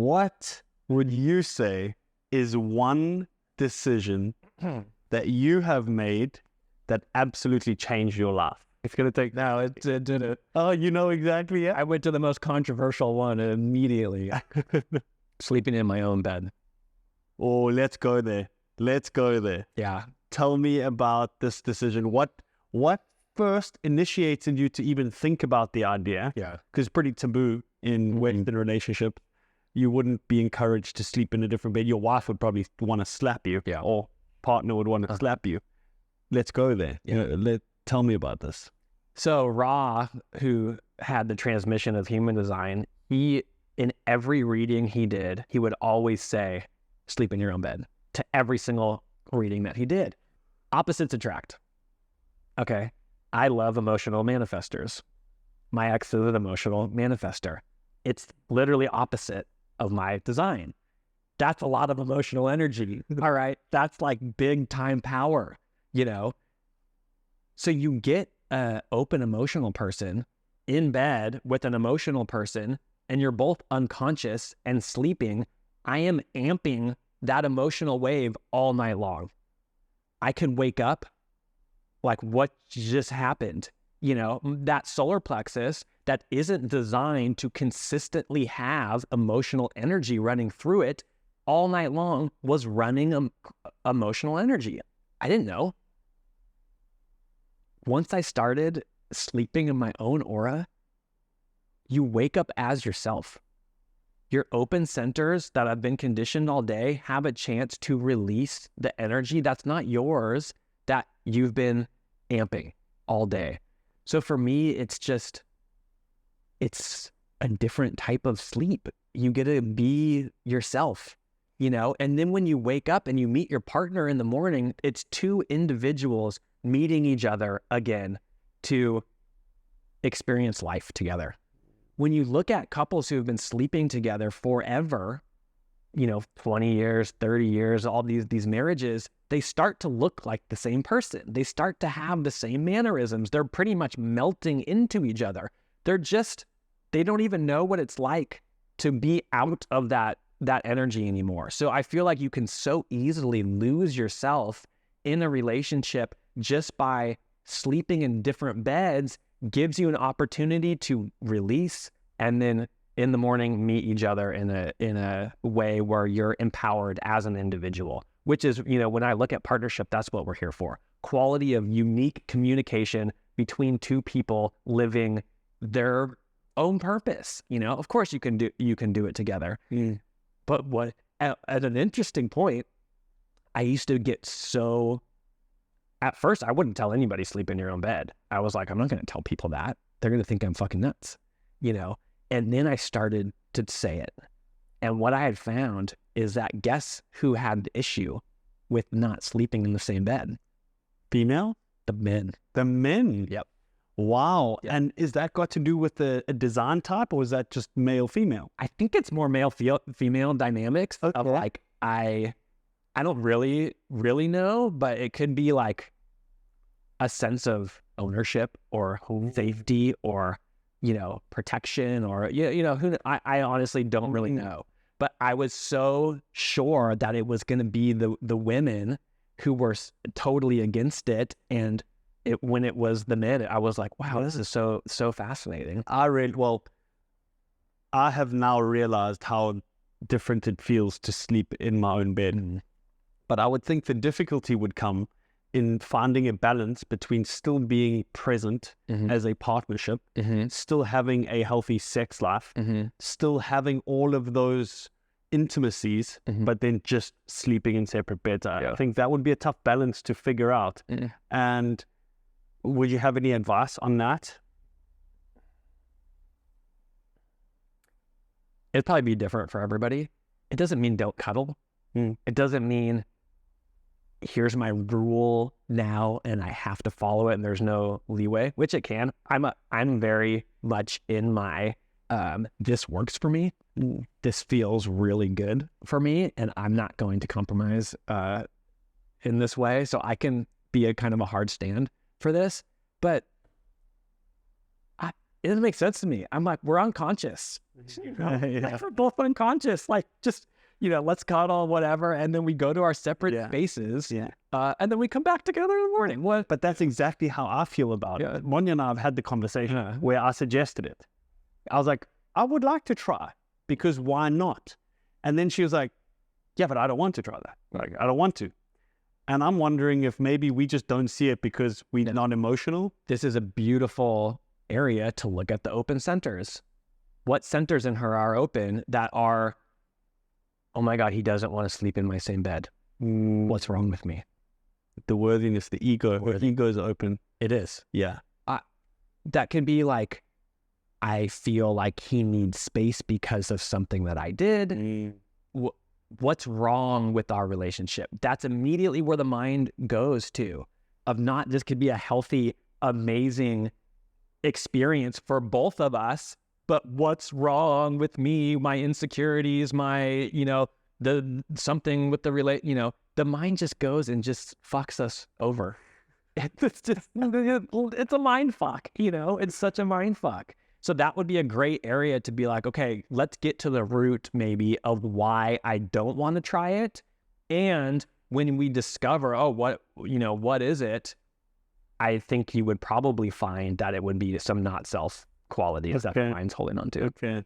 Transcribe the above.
What would you say is one decision that you have made that absolutely changed your life? It's going to take... No, it did it. Oh, you know exactly, yeah? I went to the most controversial one immediately. Sleeping in my own bed. Oh, let's go there. Let's go there. Yeah. Tell me about this decision. What first initiated you to even think about the idea? Yeah. Because it's pretty taboo in Western relationships. You wouldn't be encouraged to sleep in a different bed. Your wife would probably want to slap you. Yeah. Or partner would want to slap you. Let's go there. Yeah. Tell me about this. So Ra, who had the transmission of human design, he, in every reading he did, he would always say, sleep in your own bed, to every single reading that he did. Opposites attract. Okay. I love emotional manifestors. My ex is an emotional manifester. It's literally opposite of my design. That's a lot of emotional energy. All right. That's like big time power, you know? So you get an open emotional person in bed with an emotional person, and you're both unconscious and sleeping. I am amping that emotional wave all night long. I can wake up like, what just happened? You know, that solar plexus that isn't designed to consistently have emotional energy running through it all night long was running emotional energy. I didn't know. Once I started sleeping in my own aura, you wake up as yourself. Your open centers that have been conditioned all day have a chance to release the energy that's not yours, that you've been amping all day. So for me, it's a different type of sleep. You get to be yourself, you know? And then when you wake up and you meet your partner in the morning, it's two individuals meeting each other again to experience life together. When you look at couples who have been sleeping together forever, you know, 20 years, 30 years, all these marriages, they start to look like the same person. They start to have the same mannerisms. They're pretty much melting into each other. They don't even know what it's like to be out of that energy anymore. So I feel like you can so easily lose yourself in a relationship just by sleeping in different beds. Gives you an opportunity to release, and then in the morning meet each other in a way where you're empowered as an individual, which is, you know, when I look at partnership, that's what we're here for. Quality of unique communication between two people living their own purpose. You know, of course you can do it together. But what at an interesting point, I used to get so... At first, I wouldn't tell anybody sleep in your own bed. I was like, I'm not going to tell people that. They're going to think I'm fucking nuts, you know? And then I started to say it. And what I had found is that guess who had the issue with not sleeping in the same bed? Female? The men. The men? Yep. Wow. Yep. And is that got to do with a design type, or is that just male-female? I think it's more male-female dynamics of like, I don't really know, but it could be like a sense of ownership or safety or, you know, protection or, you know, I honestly don't really know. But I was so sure that it was going to be the women who were totally against it. And when it was the men, I was like, wow, this is so fascinating. I have now realized how different it feels to sleep in my own bed. But I would think the difficulty would come in finding a balance between still being present as a partnership, still having a healthy sex life, still having all of those intimacies, but then just sleeping in separate beds. I think that would be a tough balance to figure out. And would you have any advice on that? It'd probably be different for everybody. It doesn't mean don't cuddle. It doesn't mean here's my rule now and I have to follow it and there's no leeway, which it can. I'm very much in my this works for me. This feels really good for me, and I'm not going to compromise in this way. So I can be a kind of a hard stand for this, but it doesn't make sense to me. I'm like, we're unconscious. Like, we're both unconscious. Like, just, let's cuddle, whatever. And then we go to our separate spaces. Yeah. And then we come back together in the morning. What? But that's exactly how I feel about it. Monya and I have had the conversation where I suggested it. I was like, I would like to try, because why not? And then she was like, yeah, but I don't want to try that. Like, I don't want to. And I'm wondering if maybe we just don't see it because we're not emotional. This is a beautiful area to look at the open centers. What centers in her are open that are, oh my God, he doesn't want to sleep in my same bed. What's wrong with me? The worthiness, the ego. The ego is open. It is. Yeah. That can be like, I feel like he needs space because of something that I did. What's wrong with our relationship? That's immediately where the mind goes to, of not, this could be a healthy, amazing experience for both of us, but what's wrong with me, my insecurities, my, something with the the mind just goes and just fucks us over. It's a mind fuck, it's such a mind fuck. So that would be a great area to be like, okay, let's get to the root maybe of why I don't want to try it. And when we discover, what is it? I think you would probably find that it would be some not self qualities that the mind's holding on to. Okay.